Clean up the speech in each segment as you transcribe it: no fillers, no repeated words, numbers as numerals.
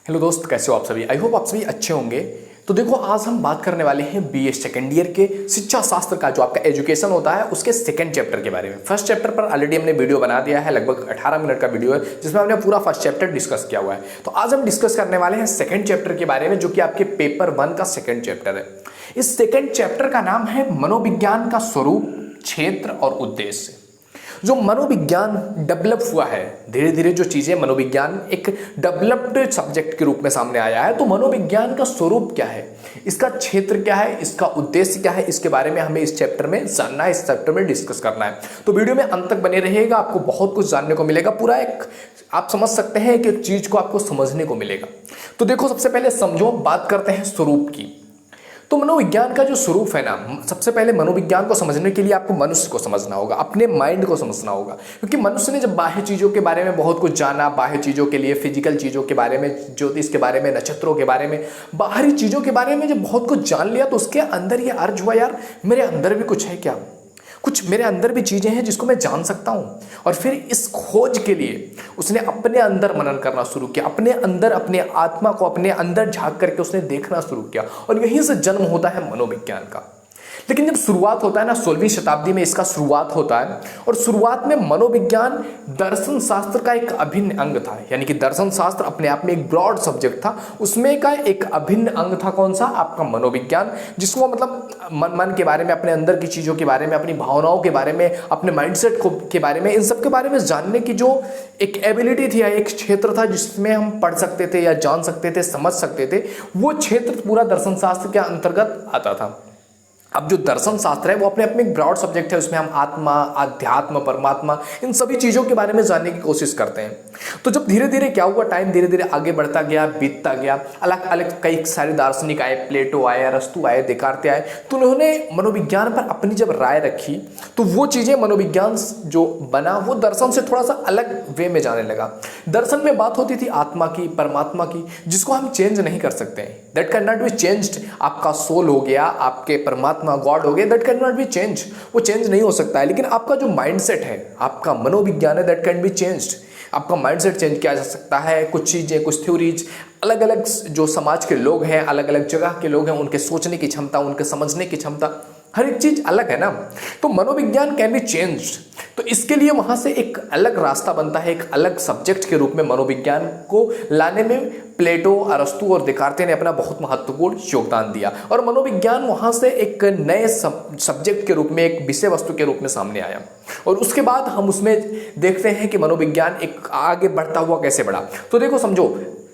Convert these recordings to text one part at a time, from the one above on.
Hello दोस्त, कैसे हो आप सभी। आई होप आप सभी अच्छे होंगे। तो देखो, आज हम बात करने वाले हैं बीए सेकेंड ईयर के शिक्षा शास्त्र का जो आपका एजुकेशन होता है उसके सेकंड चैप्टर के बारे में। फर्स्ट चैप्टर पर ऑलरेडी हमने वीडियो बना दिया है, लगभग 18 मिनट का वीडियो है जिसमें हमने पूरा फर्स्ट चैप्टर डिस्कस किया हुआ है। तो आज हम डिस्कस करने वाले हैं सेकंड चैप्टर के बारे में, जो कि आपके पेपर 1 का सेकंड चैप्टर है। इस सेकंड चैप्टर का नाम है मनोविज्ञान का स्वरूप, क्षेत्र और उद्देश्य। जो मनोविज्ञान डेवलप हुआ है, धीरे धीरे जो चीजें, मनोविज्ञान एक डेवलप्ड सब्जेक्ट के रूप में सामने आया है। तो मनोविज्ञान का स्वरूप क्या है, इसका क्षेत्र क्या है, इसका उद्देश्य क्या है, इसके बारे में हमें इस चैप्टर में जानना है, इस चैप्टर में डिस्कस करना है। तो वीडियो में अंत तक बने रहिएगा, आपको बहुत कुछ जानने को मिलेगा। पूरा एक आप समझ सकते हैं कि चीज को आपको समझने को मिलेगा। तो देखो, सबसे पहले समझो, बात करते हैं स्वरूप की। तो मनोविज्ञान का जो स्वरूप है ना, सबसे पहले मनोविज्ञान को समझने के लिए आपको मनुष्य को समझना होगा, अपने माइंड को समझना होगा। क्योंकि मनुष्य ने जब बाह्य चीज़ों के बारे में बहुत कुछ जाना, बाह्य चीज़ों के लिए, फिजिकल चीज़ों के बारे में, ज्योतिष के बारे में, नक्षत्रों के बारे में, बाहरी चीज़ों के बारे में जब बहुत कुछ जान लिया, तो उसके अंदर ये अर्ज हुआ, यार मेरे अंदर भी कुछ है क्या, कुछ मेरे अंदर भी चीजें हैं जिसको मैं जान सकता हूं। और फिर इस खोज के लिए उसने अपने अंदर मनन करना शुरू किया, अपने अंदर, अपने आत्मा को अपने अंदर झांक करके उसने देखना शुरू किया। और यहीं से जन्म होता है मनोविज्ञान का। लेकिन जब शुरुआत होता है ना, 16वीं शताब्दी में इसका शुरुआत होता है। और शुरुआत में मनोविज्ञान दर्शन शास्त्र का एक अभिन्न अंग था। यानी कि दर्शन शास्त्र अपने आप में एक ब्रॉड सब्जेक्ट था, उसमें का एक अभिन्न अंग था। कौन सा? आपका मनोविज्ञान, जिसको मतलब मन के बारे में, अपने अंदर की चीजों के बारे में, अपनी भावनाओं के बारे में, अपने माइंडसेट के बारे में, इन सब के बारे में जानने की जो एक एबिलिटी थी या एक क्षेत्र था जिसमें हम पढ़ सकते थे या जान सकते थे, समझ सकते थे, वो क्षेत्र पूरा दर्शन शास्त्र के अंतर्गत आता था। अब जो दर्शन शास्त्र है वो अपने आप में एक ब्रॉड सब्जेक्ट है, उसमें हम आत्मा, अध्यात्म, परमात्मा, इन सभी चीजों के बारे में जानने की कोशिश करते हैं। तो जब धीरे धीरे क्या हुआ, टाइम धीरे धीरे आगे बढ़ता गया, बीतता गया, अलग अलग कई सारे दार्शनिक आए, प्लेटो आए, अरस्तु आए, देकार्ते आए। तो उन्होंने मनोविज्ञान पर अपनी जब राय रखी, तो वो चीजें, मनोविज्ञान जो बना वो दर्शन से थोड़ा सा अलग वे में जाने लगा। दर्शन में बात होती थी आत्मा की, परमात्मा की, जिसको हम चेंज नहीं कर सकते हैं। That can not be changed. आपका सोल हो गया, आपके परमात्मा गॉड हो गए, that can not be change, वो चेंज नहीं हो सकता है। लेकिन आपका जो माइंडसेट है, आपका मनोविज्ञान है, दैट कैन बी चेंज्ड। आपका माइंडसेट चेंज किया जा सकता है। कुछ चीजें, कुछ थ्योरीज, अलग अलग जो समाज के लोग हैं, अलग अलग जगह के लोग हैं, उनके सोचने की क्षमता, उनके समझने की क्षमता, हर एक चीज अलग है ना। तो मनोविज्ञान कैन बी चेंज्ड। तो इसके लिए वहां से एक अलग रास्ता बनता है, एक अलग सब्जेक्ट के रूप में मनोविज्ञान को लाने में प्लेटो, अरस्तु और देकार्ते ने अपना बहुत महत्वपूर्ण योगदान दिया। और मनोविज्ञान वहां से एक नए सब्जेक्ट के रूप में, एक विषय वस्तु के रूप में सामने आया। और उसके बाद हम उसमें देखते हैं कि मनोविज्ञान एक आगे बढ़ता हुआ कैसे बढ़ा। तो देखो, समझो,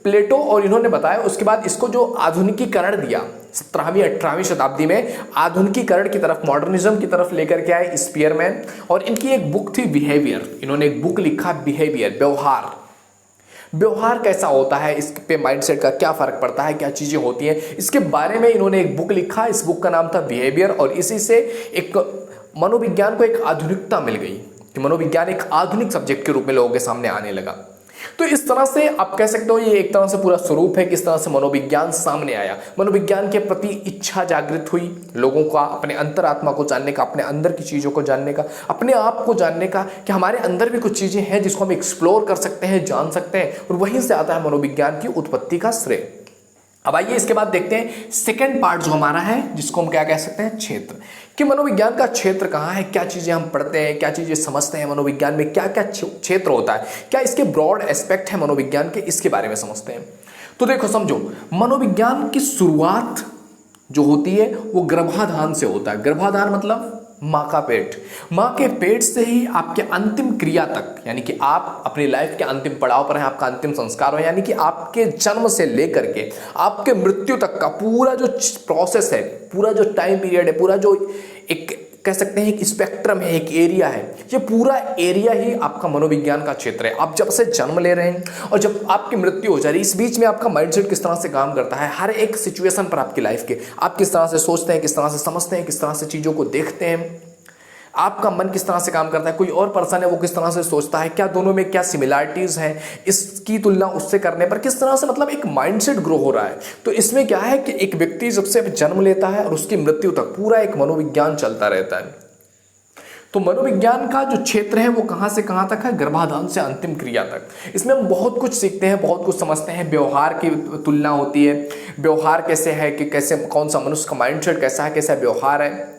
प्लेटो और इन्होंने बताया, उसके बाद इसको जो आधुनिकीकरण दिया 17वीं 18वीं शताब्दी में, आधुनिकीकरण की तरफ, मॉडर्निज्म की तरफ लेकर के आए स्पीयरमैन। और इनकी एक बुक थी बिहेवियर, इन्होंने एक बुक लिखा बिहेवियर, व्यवहार। व्यवहार कैसा होता है, इस पे माइंडसेट का क्या फर्क पड़ता है, क्या चीजें होती हैं, इसके बारे में इन्होंने एक बुक लिखा। इस बुक का नाम था बिहेवियर। और इसी से एक मनोविज्ञान को एक आधुनिकता मिल गई कि मनोविज्ञान एक आधुनिक सब्जेक्ट के रूप में लोगों के सामने आने लगा। तो इस तरह से आप कह सकते हो, ये एक तरह से पूरा स्वरूप है किस तरह से मनोविज्ञान सामने आया। मनोविज्ञान के प्रति इच्छा जागृत हुई लोगों का, अपने अंतरात्मा को जानने का, अपने अंदर की चीजों को जानने का, अपने आप को जानने का, कि हमारे अंदर भी कुछ चीजें हैं जिसको हम एक्सप्लोर कर सकते हैं, जान सकते हैं। और वहीं से आता है मनोविज्ञान की उत्पत्ति का श्रेय। अब आइए इसके बाद देखते हैं सेकेंड पार्ट जो हमारा है, जिसको हम क्या कह सकते हैं, क्षेत्र। कि मनोविज्ञान का क्षेत्र कहाँ है, क्या चीजें हम पढ़ते हैं, क्या चीजें समझते हैं, मनोविज्ञान में क्या क्या क्षेत्र होता है, क्या इसके ब्रॉड एस्पेक्ट है मनोविज्ञान के, इसके बारे में समझते हैं। तो देखो, समझो, मनोविज्ञान की शुरुआत जो होती है वो गर्भाधान से होता है। गर्भाधान मतलब माँ का पेट। माँ के पेट से ही आपके अंतिम क्रिया तक, यानी कि आप अपनी लाइफ के अंतिम पड़ाव पर हैं, आपका अंतिम संस्कार हो, यानी कि आपके जन्म से लेकर के आपके मृत्यु तक का पूरा जो प्रोसेस है, पूरा जो टाइम पीरियड है, पूरा जो एक कह सकते हैं एक स्पेक्ट्रम है, एक एरिया है, ये पूरा एरिया ही आपका मनोविज्ञान का क्षेत्र है। आप जब से जन्म ले रहे हैं और जब आपकी मृत्यु हो जा रही है, इस बीच में आपका माइंडसेट किस तरह से काम करता है, हर एक सिचुएशन पर आपकी लाइफ के, आप किस तरह से सोचते हैं, किस तरह से समझते हैं, किस तरह से चीजों को देखते हैं, आपका मन किस तरह से काम करता है, कोई और पर्सन है वो किस तरह से सोचता है, क्या दोनों में क्या सिमिलरिटीज हैं, इसकी तुलना उससे करने पर किस तरह से मतलब एक माइंडसेट ग्रो हो रहा है। तो इसमें क्या है कि एक व्यक्ति जब से जन्म लेता है और उसकी मृत्यु तक पूरा एक मनोविज्ञान चलता रहता है। तो मनोविज्ञान का जो क्षेत्र है वो कहाँ से कहाँ तक है, गर्भाधान से अंतिम क्रिया तक। इसमें हम बहुत कुछ सीखते हैं, बहुत कुछ समझते हैं। व्यवहार की तुलना होती है, व्यवहार कैसे है कि कैसे कौन सा मनुष्य का माइंडसेट कैसा है, कैसा व्यवहार है,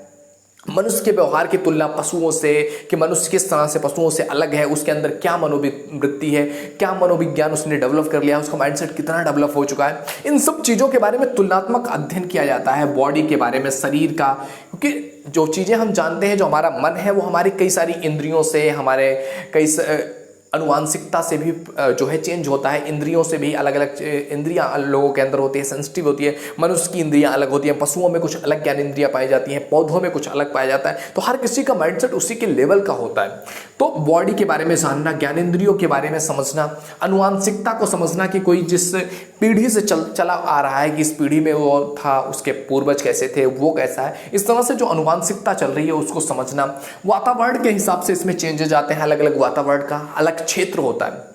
मनुष्य के व्यवहार की तुलना पशुओं से, कि मनुष्य किस तरह से पशुओं से अलग है, उसके अंदर क्या मनोवृत्ति है, क्या मनोविज्ञान उसने डेवलप कर लिया, उसका माइंडसेट कितना डेवलप हो चुका है। इन सब चीज़ों के बारे में तुलनात्मक अध्ययन किया जाता है, बॉडी के बारे में, शरीर का। क्योंकि जो चीज़ें हम जानते हैं, जो हमारा मन है, वो हमारी कई सारी इंद्रियों से, हमारे कई अनुवांशिकता से भी जो है चेंज होता है। इंद्रियों से भी अलग अलग इंद्रियां लोगों के अंदर होती है, सेंसिटिव होती है। मनुष्य की इंद्रियां अलग होती हैं, पशुओं में कुछ अलग ज्ञान इंद्रियां पाई जाती हैं, पौधों में कुछ अलग पाया जाता है। तो हर किसी का माइंडसेट उसी के लेवल का होता है। तो बॉडी के बारे में जानना, ज्ञान इंद्रियों के बारे में समझना, अनुवांशिकता को समझना कि कोई जिस पीढ़ी से चला आ रहा है कि इस पीढ़ी में वो था, उसके पूर्वज कैसे थे, वो कैसा है, इस तरह से जो अनुवांशिकता चल रही है उसको समझना। वातावरण के हिसाब से इसमें चेंजेस आते हैं, अलग अलग वातावरण का अलग क्षेत्र होता है।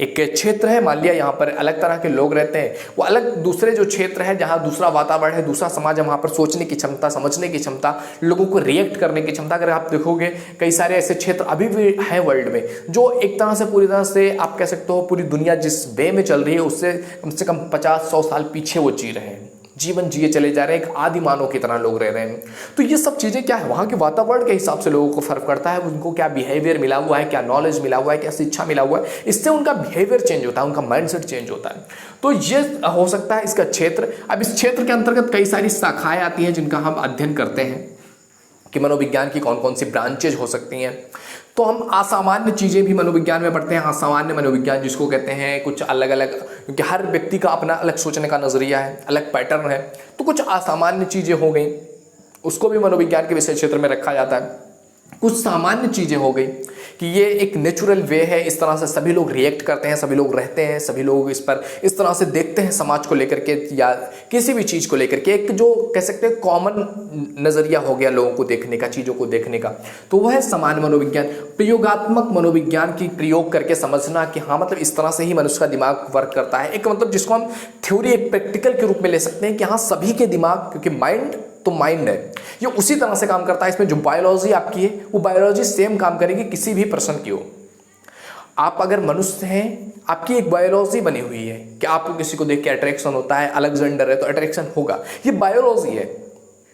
एक क्षेत्र है, मान लिया यहाँ पर अलग तरह के लोग रहते हैं, वो अलग दूसरे जो क्षेत्र है जहाँ दूसरा वातावरण है, दूसरा समाज है, वहाँ पर सोचने की क्षमता, समझने की क्षमता, लोगों को रिएक्ट करने की क्षमता। अगर आप देखोगे कई सारे ऐसे क्षेत्र अभी भी हैं वर्ल्ड में जो एक तरह से पूरी तरह से आप कह सकते हो पूरी दुनिया जिस वे में चल रही है उससे कम से कम 50-100 साल पीछे वो जी रहे हैं, जीवन जिए चले जा रहे हैं, एक आदि मानव की तरह लोग रह रहे हैं। तो ये सब चीज़ें क्या है, वहाँ के वातावरण के हिसाब से लोगों को फर्क पड़ता है, उनको क्या बिहेवियर मिला हुआ है, क्या नॉलेज मिला हुआ है, क्या शिक्षा मिला हुआ है, इससे उनका बिहेवियर चेंज होता है, उनका माइंडसेट चेंज होता है। तो ये हो सकता है इसका क्षेत्र। अब इस क्षेत्र के अंतर्गत कई सारी शाखाएं आती हैं जिनका हम अध्ययन करते हैं कि मनोविज्ञान की कौन कौन सी ब्रांचेज हो सकती हैं। तो हम असामान्य चीज़ें भी मनोविज्ञान में पढ़ते हैं, असामान्य मनोविज्ञान जिसको कहते हैं, कुछ अलग अलग, क्योंकि हर व्यक्ति का अपना अलग सोचने का नजरिया है, अलग पैटर्न है। तो कुछ असामान्य चीज़ें हो गई, उसको भी मनोविज्ञान के विषय क्षेत्र में रखा जाता है। कुछ सामान्य चीज़ें हो गई कि ये एक नेचुरल वे है, इस तरह से सभी लोग रिएक्ट करते हैं, सभी लोग रहते हैं, सभी लोग इस पर इस तरह से देखते हैं समाज को लेकर के या किसी भी चीज़ को लेकर के। एक जो कह सकते हैं कॉमन नज़रिया हो गया लोगों को देखने का, चीज़ों को देखने का, तो वह है सामान्य मनोविज्ञान। प्रयोगात्मक मनोविज्ञान की प्रयोग करके समझना कि हाँ मतलब इस तरह से ही मनुष्य का दिमाग वर्क करता है। एक मतलब जिसको हम थ्योरी, एक प्रैक्टिकल के रूप में ले सकते हैं कि हाँ सभी के दिमाग, क्योंकि माइंड तो माइंड है, ये उसी तरह से काम करता है। इसमें जो बायोलॉजी आपकी है वो बायोलॉजी सेम काम करेगी किसी भी पर्सन की हो। आप अगर मनुष्य हैं, आपकी एक बायोलॉजी बनी हुई है कि आपको किसी को देख के अट्रैक्शन होता है, अलेक्जेंडर है तो अट्रैक्शन होगा, ये बायोलॉजी है।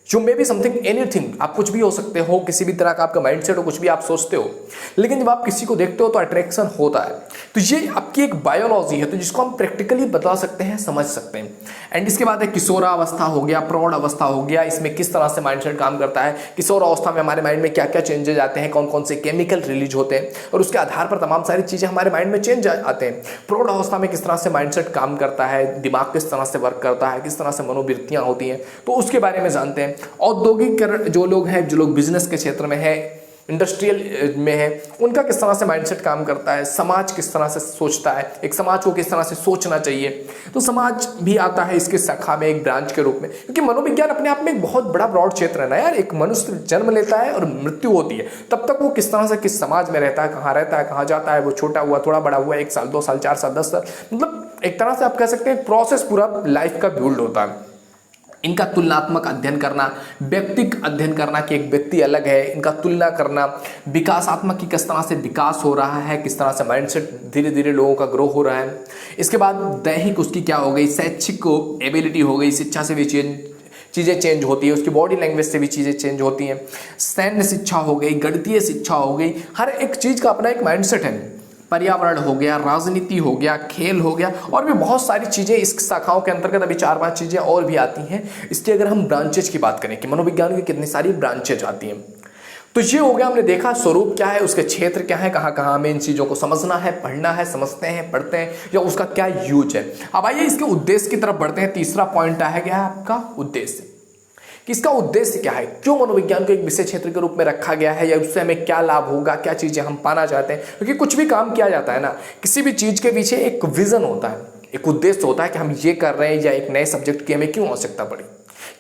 You may be something, anything, आप कुछ भी हो सकते हो, किसी भी तरह का आपका माइंडसेट हो, कुछ भी आप सोचते हो, लेकिन जब आप किसी को देखते हो तो अट्रैक्शन होता है। तो ये आपकी एक बायोलॉजी है, तो जिसको हम प्रैक्टिकली बता सकते हैं, समझ सकते हैं। एंड इसके बाद है किशोरावस्था हो गया, प्रौढ़ अवस्था हो गया, इसमें किस तरह से माइंडसेट काम करता है, किशोर अवस्था में हमारे माइंड में क्या क्या चेंजेस आते हैं, कौन कौन से केमिकल रिलीज होते हैं, और उसके आधार पर तमाम सारी चीज़ें हमारे माइंड में चेंज आते हैं। प्रौढ़ अवस्था में किस तरह से माइंडसेट काम करता है, दिमाग किस तरह से वर्क करता है, किस तरह से मनोवृत्तियाँ होती हैं, तो उसके बारे में जानते हैं। औद्योगिक जो लोग हैं, जो लोग बिजनेस के क्षेत्र में है, इंडस्ट्रियल में है, उनका किस तरह से माइंडसेट काम करता है, समाज किस तरह से सोचता है, एक समाज को किस तरह से सोचना चाहिए, तो समाज भी आता है इसके शाखा में, एक ब्रांच के रूप में। क्योंकि मनोविज्ञान अपने आप में एक बहुत बड़ा ब्रॉड क्षेत्र है ना यार। एक मनुष्य जन्म लेता है और मृत्यु होती है, तब तक वो किस तरह से किस समाज में रहता है, कहाँ रहता है, कहाँ जाता है, वो छोटा हुआ, थोड़ा बड़ा हुआ, 1 साल, 2 साल, 4 साल, 10 साल, मतलब एक तरह से आप कह सकते हैं प्रोसेस पूरा लाइफ का बिल्ड होता है। इनका तुलनात्मक अध्ययन करना, व्यक्तिक अध्ययन करना कि एक व्यक्ति अलग है, इनका तुलना करना, विकासात्मक की किस तरह से विकास हो रहा है, किस तरह से माइंडसेट धीरे धीरे लोगों का ग्रो हो रहा है। इसके बाद दैहिक उसकी क्या हो गई, शैक्षिक एबिलिटी हो गई, शिक्षा से भी चीज़ें चेंज होती है, उसकी बॉडी लैंग्वेज से भी चीज़ें चेंज होती हैं। सैन्य शिक्षा हो गई, गणितीय शिक्षा हो गई, हर एक चीज़ का अपना एक माइंडसेट है। पर्यावरण हो गया, राजनीति हो गया, खेल हो गया, और भी बहुत सारी चीज़ें इस शाखाओं के अंतर्गत अभी 4-5 चीज़ें और भी आती हैं। इसकी अगर हम ब्रांचेज की बात करें कि मनोविज्ञान की कितनी सारी ब्रांचेज आती हैं, तो ये हो गया, हमने देखा स्वरूप क्या है, उसके क्षेत्र क्या है, कहाँ कहाँ हमें इन चीज़ों को समझना है, पढ़ना है, समझते हैं, पढ़ते हैं, या उसका क्या यूज है। अब आइए इसके उद्देश्य की तरफ बढ़ते हैं। तीसरा पॉइंट है क्या है आपका उद्देश्य, कि इसका उद्देश्य क्या है, क्यों मनोविज्ञान को एक विषय क्षेत्र के रूप में रखा गया है, या उससे हमें क्या लाभ होगा, क्या चीज़ें हम पाना चाहते हैं। क्योंकि कुछ भी काम किया जाता है ना, किसी भी चीज़ के पीछे एक विजन होता है, एक उद्देश्य होता है कि हम ये कर रहे हैं, या एक नए सब्जेक्ट की हमें क्यों आवश्यकता पड़ी,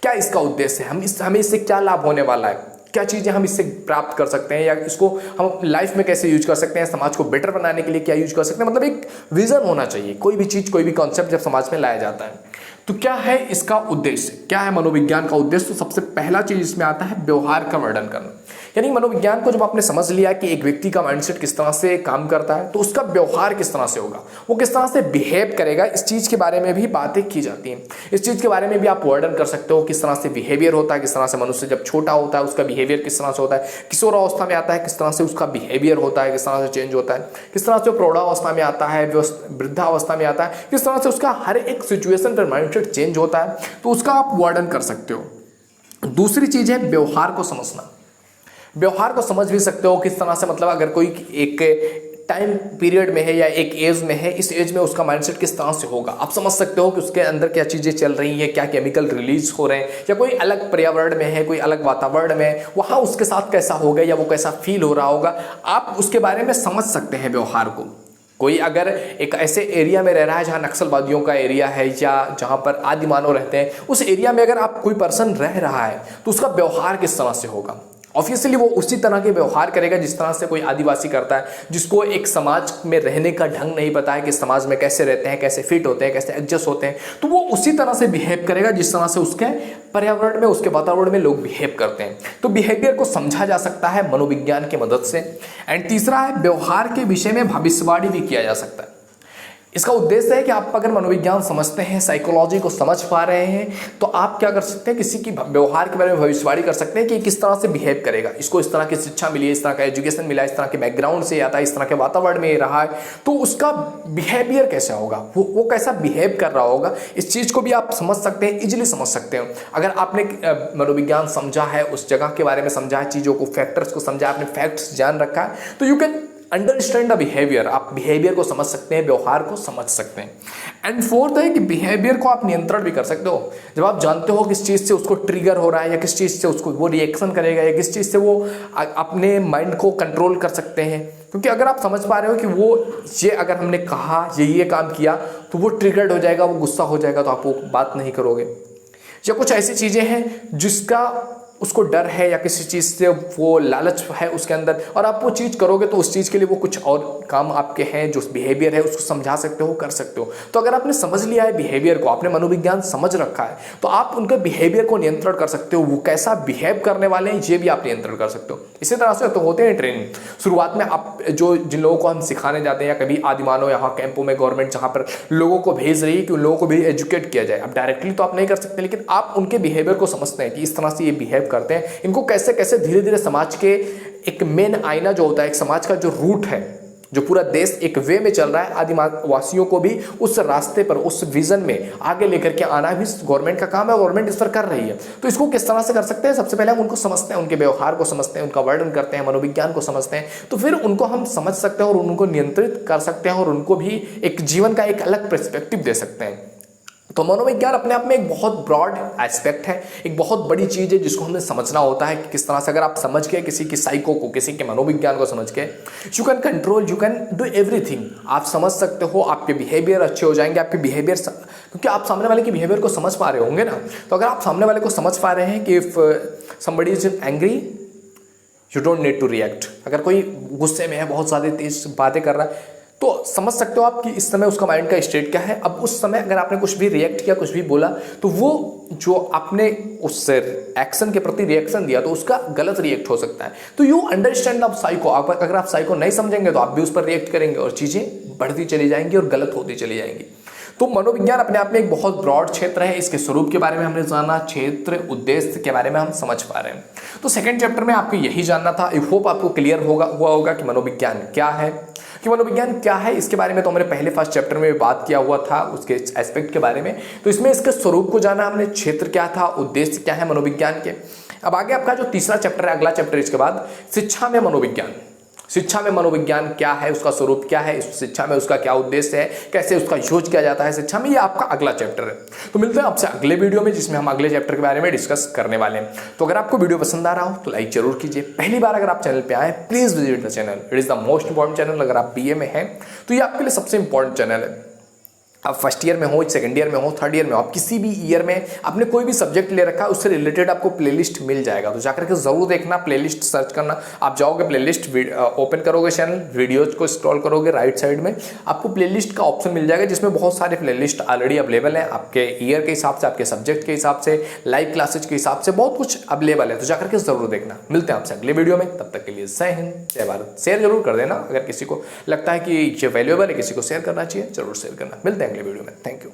क्या इसका उद्देश्य है, हमें इससे क्या लाभ होने वाला है, क्या चीज़ें हम इससे प्राप्त कर सकते हैं, या इसको हम लाइफ में कैसे यूज कर सकते हैं, समाज को बेटर बनाने के लिए क्या यूज कर सकते हैं। मतलब एक विजन होना चाहिए कोई भी चीज़, कोई भी कॉन्सेप्ट जब समाज में लाया जाता है। तो क्या है इसका उद्देश्य, क्या है मनोविज्ञान का उद्देश्य। तो सबसे पहला चीज इसमें आता है व्यवहार का वर्णन करना, यानी मनोविज्ञान को जब आपने समझ लिया कि एक व्यक्ति का माइंडसेट किस तरह से काम करता है, तो उसका व्यवहार किस तरह से होगा, वो किस तरह से बिहेव करेगा, इस चीज के बारे में भी बातें की जाती हैं। इस चीज के बारे में भी आप वर्णन कर सकते हो, किस तरह से बिहेवियर होता है, किस तरह से मनुष्य जब छोटा होता है उसका बिहेवियर किस तरह से होता है, किशोर अवस्था में आता है किस तरह से उसका बिहेवियर होता है, किस तरह से चेंज होता है, किस तरह से प्रौढ़ावस्था में आता है, वृद्धावस्था में आता है, किस तरह से उसका हर एक सिचुएशन पर माइंडसेट चेंज होता है, तो उसका आप वर्णन कर सकते हो। दूसरी चीज है व्यवहार को समझना। व्यवहार को समझ भी सकते हो किस तरह से, मतलब अगर कोई एक टाइम पीरियड में है या एक एज में है, इस एज में उसका माइंडसेट किस तरह से होगा, आप समझ सकते हो कि उसके अंदर क्या चीज़ें चल रही हैं, क्या केमिकल रिलीज हो रहे हैं, या कोई अलग पर्यावरण में है, कोई अलग वातावरण में, वहाँ उसके साथ कैसा होगा या वो कैसा फील हो रहा होगा, आप उसके बारे में समझ सकते हैं व्यवहार को। कोई अगर एक ऐसे एरिया में रह रहा है जहाँ नक्सलवादियों का एरिया है या जहाँ पर आदि मानव रहते हैं, उस एरिया में अगर आप कोई पर्सन रह रहा है तो उसका व्यवहार किस तरह से होगा, ऑब्वियसली वो उसी तरह के व्यवहार करेगा जिस तरह से कोई आदिवासी करता है, जिसको एक समाज में रहने का ढंग नहीं पता है कि समाज में कैसे रहते हैं, कैसे फिट होते हैं, कैसे एडजस्ट होते हैं, तो वो उसी तरह से बिहेव करेगा जिस तरह से उसके पर्यावरण में, उसके वातावरण में लोग बिहेव करते हैं। तो बिहेवियर को समझा जा सकता है मनोविज्ञान की मदद से। एंड तीसरा है व्यवहार के विषय में भविष्यवाणी भी किया जा सकता है। इसका उद्देश्य है कि आप अगर मनोविज्ञान समझते हैं, साइकोलॉजी को समझ पा रहे हैं, तो आप क्या कर सकते हैं, किसी की व्यवहार के बारे में भविष्यवाणी कर सकते हैं कि किस तरह से बिहेव करेगा, इसको इस तरह की शिक्षा मिली है, इस तरह का एजुकेशन मिला है, इस तरह के बैकग्राउंड से आता है, इस तरह के वातावरण में रहा है, तो उसका बिहेवियर कैसा होगा, वो कैसा बिहेव कर रहा होगा, इस चीज़ को भी आप समझ सकते हैं, इजिली समझ सकते हो। अगर आपने मनोविज्ञान समझा है, उस जगह के बारे में समझा है, चीज़ों को, फैक्टर्स को समझा, आपने फैक्ट्स जान रखा है, तो you can understand the behaviour, आप बिहेवियर को समझ सकते हैं, व्यवहार को समझ सकते हैं। एंड फोर्थ है कि बिहेवियर को आप नियंत्रण भी कर सकते हो। जब आप जानते हो किस चीज़ से उसको ट्रिगर हो रहा है, या किस चीज़ से उसको वो रिएक्शन करेगा, या किस चीज़ से वो अपने माइंड को कंट्रोल कर सकते हैं, क्योंकि अगर आप समझ पा रहे हो कि वो ये अगर हमने कहा, ये काम किया, तो वो ट्रिगर्ड हो जाएगा, वो गुस्सा हो जाएगा, तो आप वो बात नहीं करोगे। या कुछ ऐसी चीज़ें हैं जिसका उसको डर है, या किसी चीज़ से वो लालच है उसके अंदर, और आप वो चीज़ करोगे तो उस चीज़ के लिए वो कुछ और काम आपके हैं, जो बिहेवियर है उसको समझा सकते हो, कर सकते हो। तो अगर आपने समझ लिया है बिहेवियर को, आपने मनोविज्ञान समझ रखा है, तो आप उनके बिहेवियर को नियंत्रण कर सकते हो, वो कैसा बिहेव करने वाले हैं ये भी आप नियंत्रण कर सकते हो। इसी तरह से तो होते हैं ट्रेनिंग। शुरुआत में आप जिन लोगों को हम सिखाने जाते हैं, या कभी आदिमानव यहाँ कैंपों में गवर्नमेंट जहाँ पर लोगों को भेज रही है कि उन लोगों को भी एजुकेट किया जाए, अब डायरेक्टली तो आप नहीं कर सकते, लेकिन आप उनके बिहेवियर को समझते हैं कि इस तरह से ये बिहेव करते हैं, इनको कैसे कैसे धीरे धीरे समाज के एक मेन आईना जो होता है, एक समाज का जो रूट है, जो पूरा देश एक वे में चल रहा है, आदिवासियों को भी उस रास्ते पर, उस विजन में आगे लेकर के आना भी गवर्नमेंट का काम है, गवर्नमेंट इस पर कर रही है। तो इसको किस तरह से कर सकते हैं, सबसे पहले हम उनको समझते हैं, उनके व्यवहार को समझते हैं, उनका वर्णन करते हैं, मनोविज्ञान को समझते हैं, तो फिर उनको हम समझ सकते हैं और उनको नियंत्रित कर सकते हैं, और उनको भी एक जीवन का एक अलग पर्सपेक्टिव दे सकते हैं। तो मनोविज्ञान अपने आप में एक बहुत ब्रॉड एस्पेक्ट है, एक बहुत बड़ी चीज़ है जिसको हमें समझना होता है कि किस तरह से अगर आप समझ गए किसी की साइको को, किसी के मनोविज्ञान को समझ के, you can control, you can do everything. आप समझ सकते हो, आपके बिहेवियर अच्छे हो जाएंगे, आपके बिहेवियर, क्योंकि आप सामने वाले के बिहेवियर को समझ पा रहे होंगे ना। तो अगर आप सामने वाले को समझ पा रहे हैं कि if somebody is angry, you don't need to react. अगर कोई गुस्से में है, बहुत ज़्यादा तेज बातें कर रहा है, तो समझ सकते हो आप कि इस समय उसका माइंड का स्टेट क्या है। अब उस समय अगर आपने कुछ भी रिएक्ट किया, कुछ भी बोला, तो वो जो आपने उस एक्शन के प्रति रिएक्शन दिया, तो उसका गलत रिएक्ट हो सकता है। तो यू अंडरस्टैंड आप साइको। अगर आप साइको नहीं समझेंगे तो आप भी उस पर रिएक्ट करेंगे और चीज़ें बढ़ती चली जाएंगी और गलत होती चली जाएंगी। तो मनोविज्ञान अपने आप में एक बहुत ब्रॉड क्षेत्र है। इसके स्वरूप के बारे में हमने जाना, क्षेत्र, उद्देश्य के बारे में हम समझ पा रहे हैं। तो सेकंड चैप्टर में आपको यही जानना था। आई होप आपको क्लियर हुआ होगा कि मनोविज्ञान क्या है, कि मनोविज्ञान क्या है। इसके बारे में तो हमने पहले फर्स्ट चैप्टर में बात किया हुआ था, उसके एस्पेक्ट के बारे में। तो इसमें इसके स्वरूप को जाना हमने, क्षेत्र क्या था, उद्देश्य क्या है मनोविज्ञान के। अब आगे आपका जो तीसरा चैप्टर है, अगला चैप्टर इसके बाद, शिक्षा में मनोविज्ञान। शिक्षा में मनोविज्ञान क्या है, उसका स्वरूप क्या है, इस शिक्षा में उसका क्या उद्देश्य है, कैसे उसका यूज किया जाता है शिक्षा में, ये आपका अगला चैप्टर है। तो मिलते हैं आपसे अगले वीडियो में, जिसमें हम अगले चैप्टर के बारे में डिस्कस करने वाले हैं। तो अगर आपको वीडियो पसंद आ रहा हो तो लाइक जरूर कीजिए। पहली बार अगर आप चैनल पे आए, please visit the channel, it is the most important channel. अगर आप बीए में हैं तो ये आपके लिए सबसे इंपॉर्टेंट चैनल है। आप फर्स्ट ईयर में हो, सेकंड ईयर में हो, थर्ड ईयर में हो, आप किसी भी ईयर में आपने कोई भी सब्जेक्ट ले रखा है उससे रिलेटेड आपको प्लेलिस्ट मिल जाएगा। तो जाकर के जरूर देखना, प्लेलिस्ट सर्च करना। आप जाओगे प्लेलिस्ट ओपन करोगे चैनल, वीडियोज को स्क्रॉल करोगे, राइट साइड में आपको प्लेलिस्ट का ऑप्शन मिल जाएगा जिसमें बहुत सारे प्लेलिस्ट ऑलरेडी अवेलेबल हैं आपके ईयर के हिसाब से, आपके सब्जेक्ट के हिसाब से, लाइव क्लासेज के हिसाब से, बहुत कुछ अवेलेबल है। तो जाकर के जरूर देखना। मिलते हैं आपसे अगले वीडियो में, तब तक के लिए जय हिंद, जय भारत। शेयर जरूर कर देना अगर किसी को लगता है कि ये वैल्यूएबल है, किसी को शेयर करना चाहिए, जरूर शेयर करना। मिलते हैं अगले वीडियो में। Thank you.